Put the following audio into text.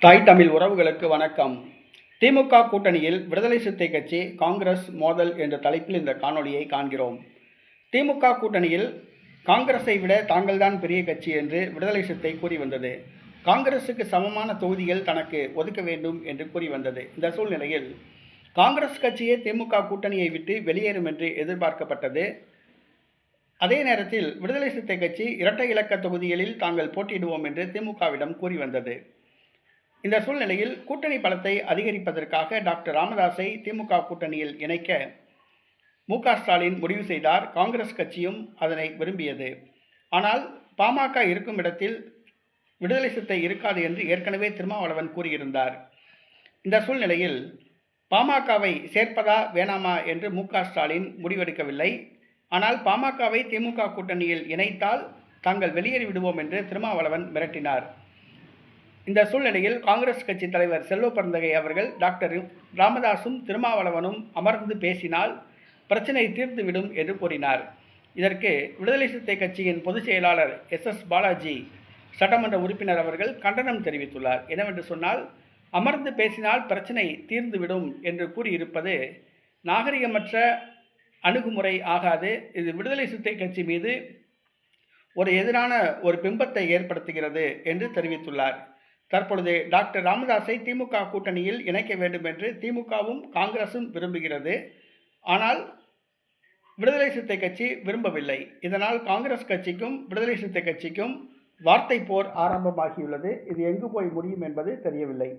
தாய் தமிழ் உறவுகளுக்கு வணக்கம். திமுக கூட்டணியில் விடுதலை சிறுத்தை கட்சி காங்கிரஸ் மோதல் என்ற தலைப்பில் இந்த காணொளியை காண்கிறோம். திமுக கூட்டணியில் காங்கிரஸை விட தாங்கள்தான் பெரிய கட்சி என்று விடுதலை சிறுத்தை கூறி வந்தது. காங்கிரசுக்கு சமமான தொகுதிகள் தனக்கு ஒதுக்க வேண்டும் என்று கூறி வந்தது. இந்த சூழ்நிலையில் காங்கிரஸ் கட்சியே திமுக கூட்டணியை விட்டு வெளியேறும் என்று எதிர்பார்க்கப்பட்டது. அதே நேரத்தில் விடுதலை சிறுத்தை கட்சி இரட்டை இலக்க தொகுதிகளில் தாங்கள் போட்டியிடுவோம் என்று திமுகவிடம் கூறி வந்தது. இந்த சூழ்நிலையில் கூட்டணி பலத்தை அதிகரிப்பதற்காக டாக்டர் ராமதாஸை திமுக கூட்டணியில் இணைக்க மு.க. ஸ்டாலின் முடிவு செய்தார். காங்கிரஸ் கட்சியும் அதனை விரும்பியது. ஆனால் பாமக இருக்கும் இடத்தில் விடுதலை சிறுத்தை இருக்காது என்று ஏற்கனவே திருமாவளவன் கூறியிருந்தார். இந்த சூழ்நிலையில் பாமகவை சேர்ப்பதா வேணாமா என்று மு.க. ஸ்டாலின் முடிவெடுக்கவில்லை. ஆனால் பாமகவை திமுக கூட்டணியில் இணைத்தால் தாங்கள் வெளியேறி விடுவோம் என்று திருமாவளவன் மிரட்டினார். இந்த சூழ்நிலையில் காங்கிரஸ் கட்சி தலைவர் செல்வ பெருந்தகை அவர்கள் டாக்டர் ராமதாஸும் திருமாவளவனும் அமர்ந்து பேசினால் பிரச்சனை தீர்ந்துவிடும் என்று கூறினார். இதற்கு விடுதலை சிறுத்தை கட்சியின் பொதுச் செயலாளர் எஸ். பாலாஜி சட்டமன்ற உறுப்பினர் அவர்கள் கண்டனம் தெரிவித்துள்ளார். என்னவென்று சொன்னால், அமர்ந்து பேசினால் பிரச்சனை தீர்ந்துவிடும் என்று கூறியிருப்பது நாகரிகமற்ற அணுகுமுறை ஆகாது. இது விடுதலை சிறுத்தை கட்சி மீது ஒரு எதிரான ஒரு பிம்பத்தை ஏற்படுத்துகிறது என்று தெரிவித்துள்ளார். தற்பொழுது டாக்டர் ராமதாஸை திமுக கூட்டணியில் இணைக்க வேண்டும் என்று திமுகவும் காங்கிரசும் விரும்புகிறது. ஆனால் விடுதலை சிறுத்தை கட்சி விரும்பவில்லை. இதனால் காங்கிரஸ் கட்சிக்கும் விடுதலை சிறுத்தை கட்சிக்கும் வார்த்தை போர் ஆரம்பமாகியுள்ளது. இது எங்கு போய் முடியும் என்பது தெரியவில்லை.